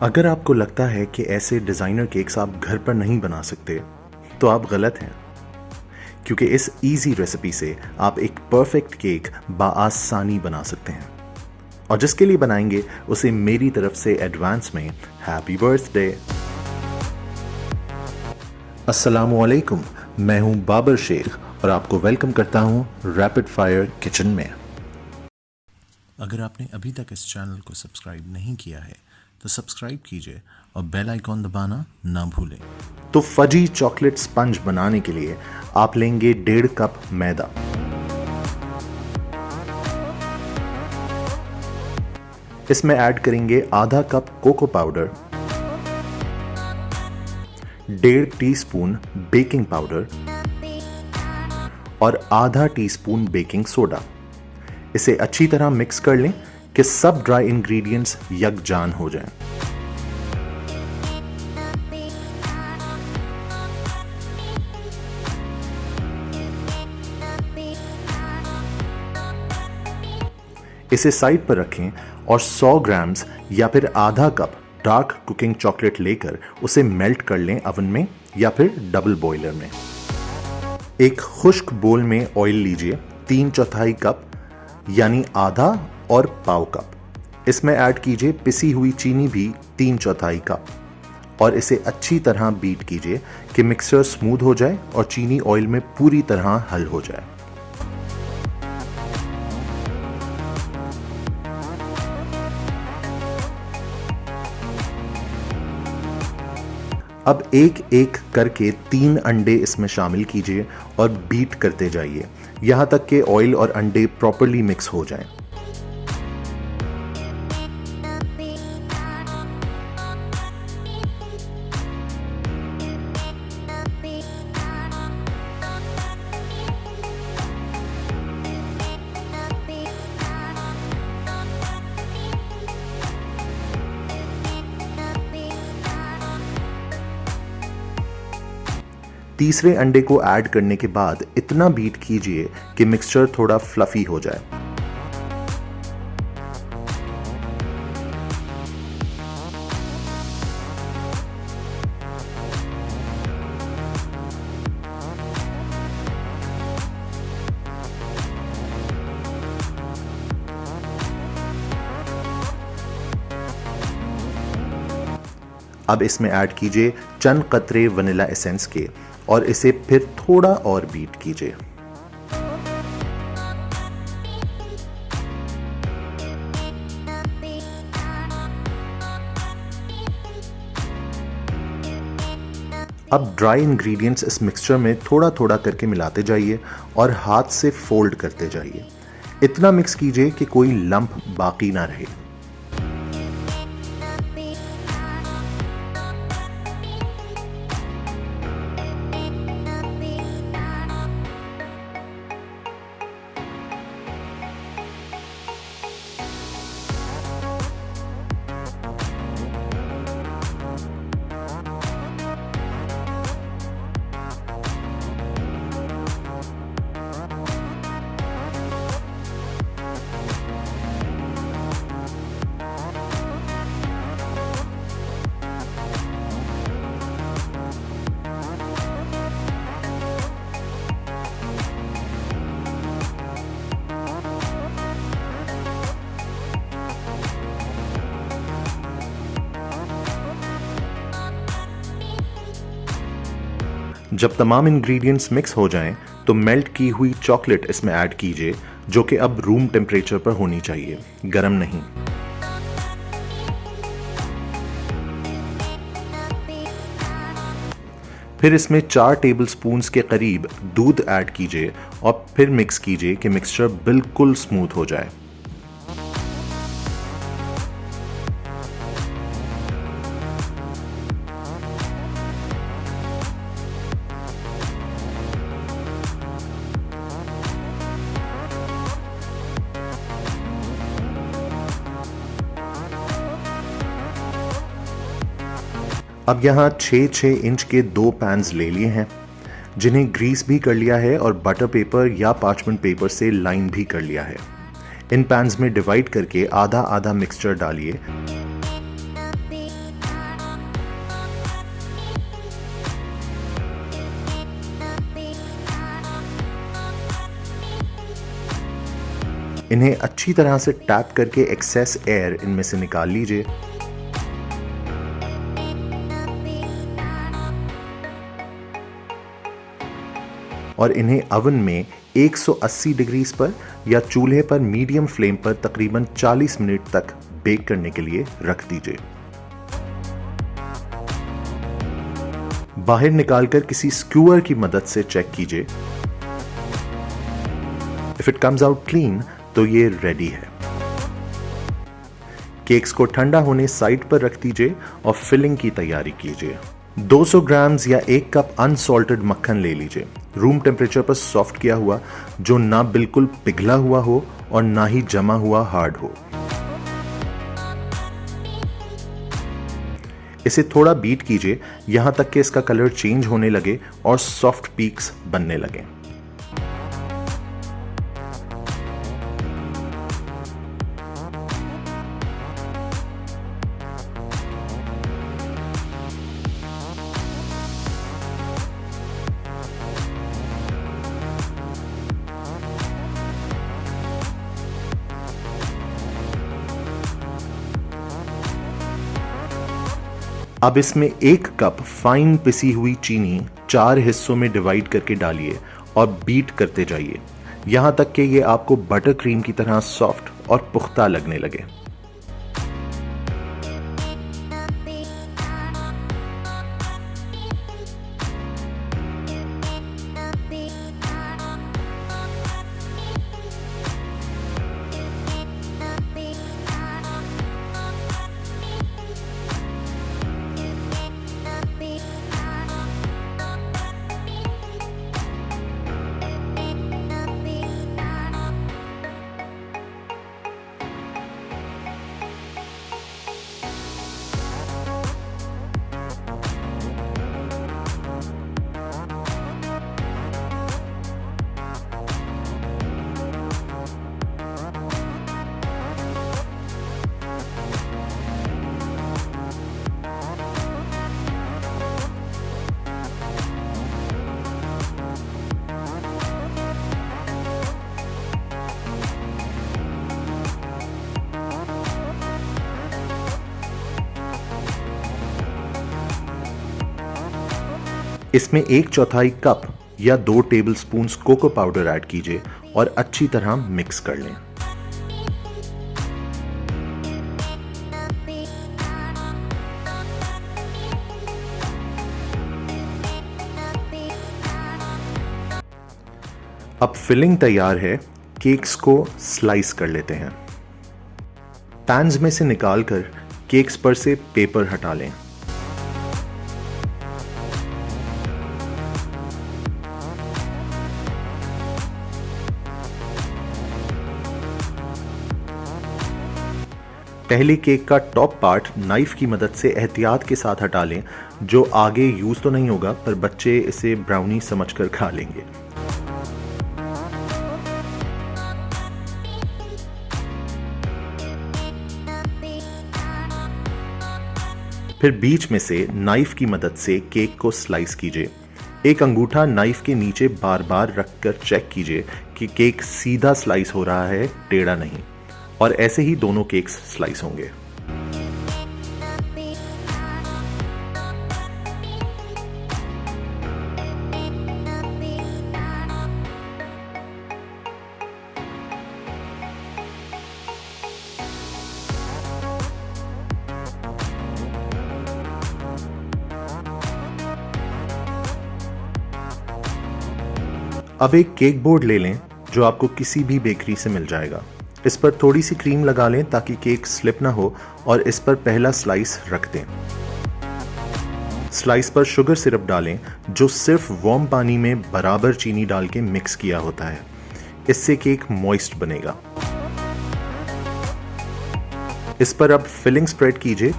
अगर आपको लगता है कि ऐसे डिज़ाइनर केक्स आप घर पर नहीं बना सकते तो आप गलत हैं, क्योंकि इस इजी रेसिपी से आप एक परफेक्ट केक बाआसानी बना सकते हैं। और जिसके लिए बनाएंगे उसे मेरी तरफ से एडवांस में हैप्पी बर्थडे। अस्सलामुअलैकुम, मैं हूं बाबर शेख और आपको वेलकम करता हूं रैपिड फायर किचन में। अगर आपने अभी तक इस चैनल को सब्सक्राइब नहीं किया है तो सब्सक्राइब कीजिए और बेल आइकॉन दबाना ना भूलें। तो फजी चॉकलेट स्पंज बनाने के लिए आप लेंगे 1.5 कप मैदा, इसमें ऐड करेंगे आधा cup cocoa powder, 1.5 teaspoon baking powder और आधा टीस्पून बेकिंग सोडा। इसे अच्छी तरह मिक्स कर लें कि सब ड्राई इंग्रेडिएंट्स यकजान हो जाएं। इसे साइड पर रखें और 100 ग्राम्स या फिर आधा कप डार्क कुकिंग चॉकलेट लेकर उसे मेल्ट कर लें ओवन में या फिर डबल बॉयलर में। एक खुश्क बोल में ऑयल लीजिए 3/4 कप यानी आधा और पाव कप। इसमें ऐड कीजिए पिसी हुई चीनी भी 3/4 कप और इसे अच्छी तरह बीट कीजिए कि मिक्सचर स्मूथ हो जाए और चीनी ऑयल में पूरी तरह हल हो जाए। अब एक एक करके 3 अंडे इसमें शामिल कीजिए और बीट करते जाइए यहां तक कि ऑयल और अंडे प्रॉपर्ली मिक्स हो जाएं। तीसरे अंडे को ऐड करने के बाद इतना बीट कीजिए कि मिक्सचर थोड़ा फ्लफी हो जाए। अब इसमें ऐड कीजिए चंद कतरे वनीला एसेंस के और इसे फिर थोड़ा और बीट कीजिए। अब ड्राई इंग्रेडिएंट्स इस मिक्सचर में थोड़ा थोड़ा करके मिलाते जाइए और हाथ से फोल्ड करते जाइए। इतना मिक्स कीजिए कि कोई लंप बाकी ना रहे। जब तमाम इंग्रेडिएंट्स मिक्स हो जाएं तो मेल्ट की हुई चॉकलेट इसमें ऐड कीजिए, जो कि अब रूम टेम्परेचर पर होनी चाहिए, गर्म नहीं। फिर इसमें 4 टेबलस्पून्स के करीब दूध ऐड कीजिए और फिर मिक्स कीजिए कि मिक्सचर बिल्कुल स्मूथ हो जाए। अब यहाँ 6-6 इंच के 2 पैन्स ले लिए हैं जिन्हें ग्रीस भी कर लिया है और बटर पेपर या पार्चमेंट पेपर से लाइन भी कर लिया है। इन पैन्स में डिवाइड करके आधा आधा मिक्सचर डालिए इन्हें अच्छी तरह से टैप करके एक्सेस एयर इनमें से निकाल लीजिए। और इन्हें अवन में 180 डिग्रीज पर या चूल्हे पर मीडियम फ्लेम पर तकरीबन 40 मिनट तक बेक करने के लिए रख दीजिए। बाहर निकालकर किसी स्क्यूअर की मदद से चेक कीजिए। If it comes out clean तो ये रेडी है। केक्स को ठंडा होने साइड पर रख दीजिए और फिलिंग की तैयारी कीजिए। 200 ग्राम्स या 1 कप अनसॉल्टेड मक्खन ले लीजिए, रूम टेम्परेचर पर सॉफ्ट किया हुआ, जो ना बिल्कुल पिघला हुआ हो और ना ही जमा हुआ हार्ड हो। इसे थोड़ा बीट कीजिए यहां तक कि इसका कलर चेंज होने लगे और सॉफ्ट पीक्स बनने लगे। अब इसमें 1 कप फाइन पिसी हुई चीनी 4 हिस्सों में डिवाइड करके डालिए और बीट करते जाइए यहां तक कि ये आपको बटर क्रीम की तरह सॉफ्ट और पुख्ता लगने लगे। इसमें 1/4 कप या 2 टेबलस्पून कोको पाउडर ऐड कीजिए और अच्छी तरह मिक्स कर लें। अब फिलिंग तैयार है, केक्स को स्लाइस कर लेते हैं। पैन्स में से निकालकर केक्स पर से पेपर हटा लें। पहले केक का टॉप पार्ट नाइफ की मदद से एहतियात के साथ हटा लें, जो आगे यूज तो नहीं होगा पर बच्चे इसे ब्राउनी समझकर खा लेंगे। फिर बीच में से नाइफ की मदद से केक को स्लाइस कीजिए। एक अंगूठा नाइफ के नीचे बार बार रखकर चेक कीजिए कि केक सीधा स्लाइस हो रहा है, टेढ़ा नहीं। और ऐसे ही दोनों केक्स स्लाइस होंगे। अब एक केक बोर्ड ले लें जो आपको किसी भी बेकरी से मिल जाएगा। इस पर थोड़ी सी क्रीम लगा लें ताकि केक स्लिप ना हो और इस पर पहला स्लाइस रख दें। स्लाइस पर शुगर सिरप डालें जो सिर्फ वार्म पानी में बराबर चीनी डाल के मिक्स किया होता है। इससे केक मॉइस्ट बनेगा। इस पर अब फिलिंग स्प्रेड कीजिए।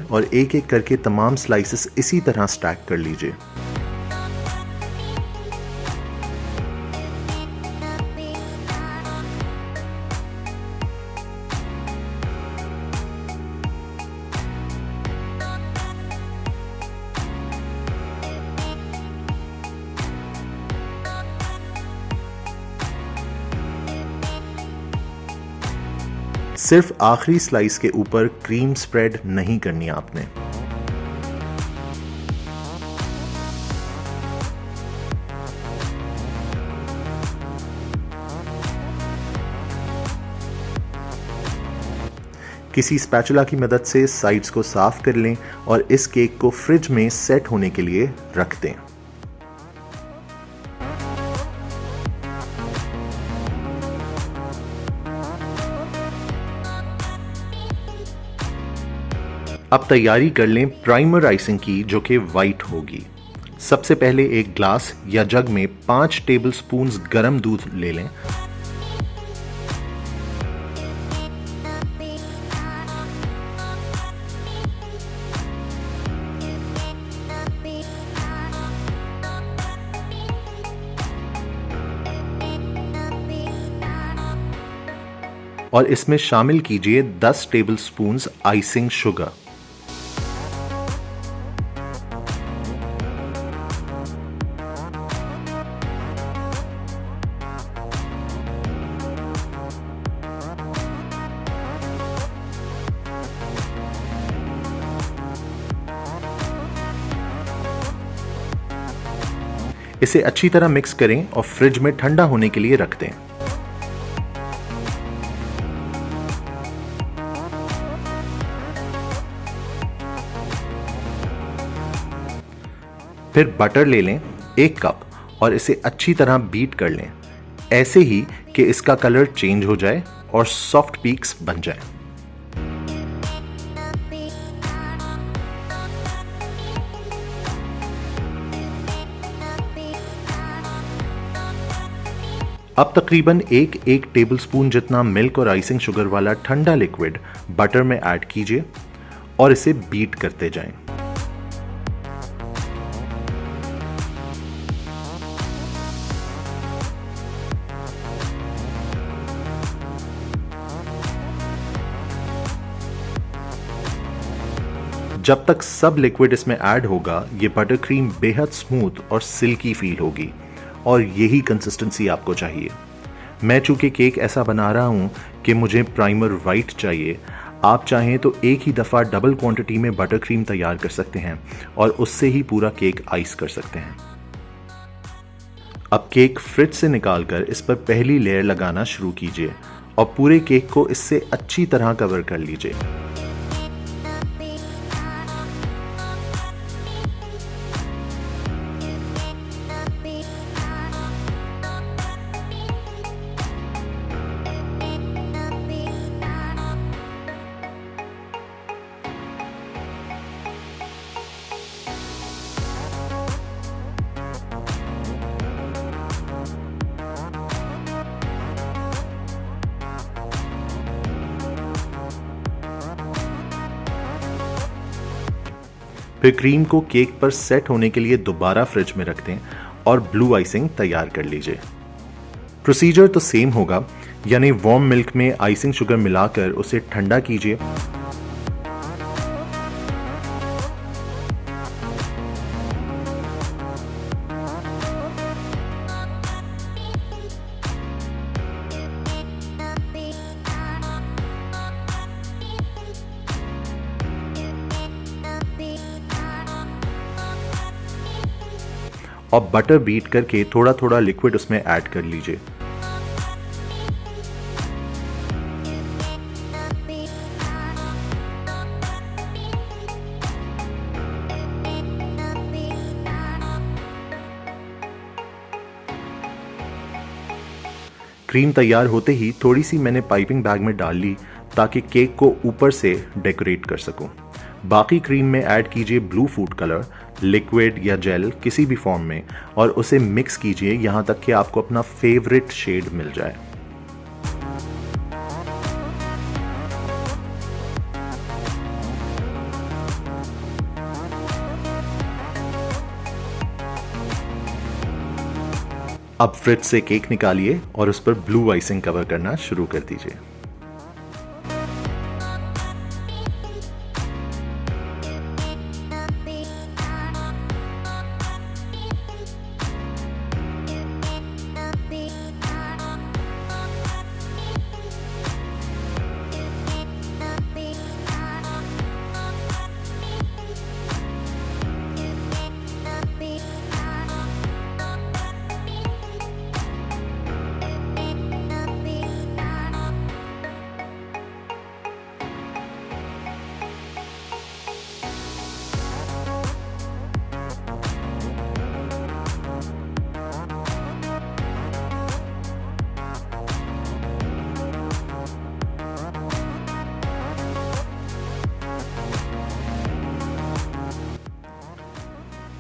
और एक एक करके तमाम स्लाइसेस इसी तरह स्टैक कर लीजिए। सिर्फ आखिरी स्लाइस के ऊपर क्रीम स्प्रेड नहीं करनी आपने। किसी स्पैचुला की मदद से साइड्स को साफ कर लें और इस केक को फ्रिज में सेट होने के लिए रख दें। अब तैयारी कर लें प्राइमर आइसिंग की, जो कि वाइट होगी। सबसे पहले एक ग्लास या जग में 5 टेबलस्पून गर्म दूध ले लें। और इसमें शामिल कीजिए 10 टेबलस्पून आइसिंग शुगर। इसे अच्छी तरह मिक्स करें और फ्रिज में ठंडा होने के लिए रख दें। फिर बटर ले लें 1 कप और इसे अच्छी तरह बीट कर लें, ऐसे ही कि इसका कलर चेंज हो जाए और सॉफ्ट पीक्स बन जाए। अब तकरीबन एक टेबलस्पून जितना मिल्क और आइसिंग शुगर वाला ठंडा लिक्विड बटर में ऐड कीजिए और इसे बीट करते जाएं। जब तक सब लिक्विड इसमें ऐड होगा, ये बटर क्रीम बेहद स्मूथ और सिल्की फील होगी और यही कंसिस्टेंसी आपको चाहिए। मैं चूंकि केक ऐसा बना रहा हूं कि मुझे प्राइमर वाइट चाहिए, आप चाहें तो एक ही दफ़ा डबल क्वांटिटी में बटर क्रीम तैयार कर सकते हैं और उससे ही पूरा केक आइस कर सकते हैं। अब केक फ्रिज से निकालकर इस पर पहली लेयर लगाना शुरू कीजिए और पूरे केक को इससे अच्छी तरह कवर कर लीजिए। फिर क्रीम को केक पर सेट होने के लिए दोबारा फ्रिज में रख दें और ब्लू आइसिंग तैयार कर लीजिए। प्रोसीजर तो सेम होगा, यानी वार्म मिल्क में आइसिंग शुगर मिलाकर उसे ठंडा कीजिए। और बटर बीट करके थोड़ा थोड़ा लिक्विड उसमें ऐड कर लीजिए। क्रीम तैयार होते ही थोड़ी सी मैंने पाइपिंग बैग में डाल ली ताकि केक को ऊपर से डेकोरेट कर सकूं। बाकी क्रीम में ऐड कीजिए ब्लू फूड कलर, लिक्विड या जेल किसी भी फॉर्म में, और उसे मिक्स कीजिए यहां तक कि आपको अपना फेवरेट शेड मिल जाए। अब फ्रिज से केक निकालिए और उस पर ब्लू आइसिंग कवर करना शुरू कर दीजिए।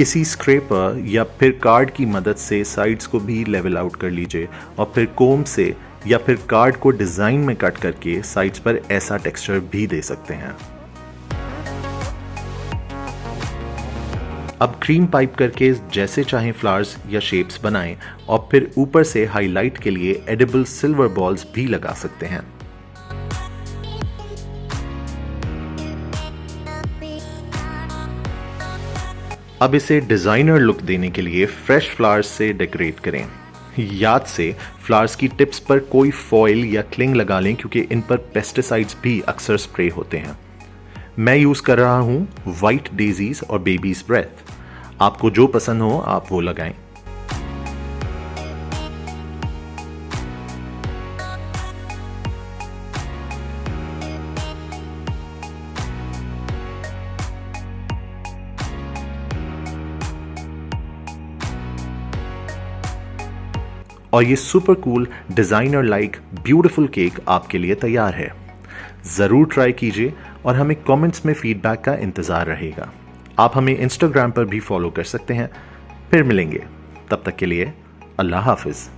किसी स्क्रैपर या फिर कार्ड की मदद से साइड्स को भी लेवल आउट कर लीजिए और फिर कोम से या फिर कार्ड को डिज़ाइन में कट करके साइड्स पर ऐसा टेक्सचर भी दे सकते हैं। अब क्रीम पाइप करके जैसे चाहें फ्लावर्स या शेप्स बनाएं और फिर ऊपर से हाईलाइट के लिए एडिबल सिल्वर बॉल्स भी लगा सकते हैं। अब इसे डिजाइनर लुक देने के लिए फ्रेश फ्लावर्स से डेकोरेट करें। याद से फ्लावर्स की टिप्स पर कोई फॉइल या क्लिंग लगा लें क्योंकि इन पर पेस्टिसाइड्स भी अक्सर स्प्रे होते हैं। मैं यूज कर रहा हूं व्हाइट डेजीज और बेबीज ब्रेथ। आपको जो पसंद हो आप वो लगाएं। और ये super cool designer like beautiful cake आपके लिए तैयार है। जरूर ट्राई कीजिए और हमें कमेंट्स में फीडबैक का इंतजार रहेगा। आप हमें इंस्टाग्राम पर भी फॉलो कर सकते हैं। फिर मिलेंगे, तब तक के लिए अल्लाह हाफिज।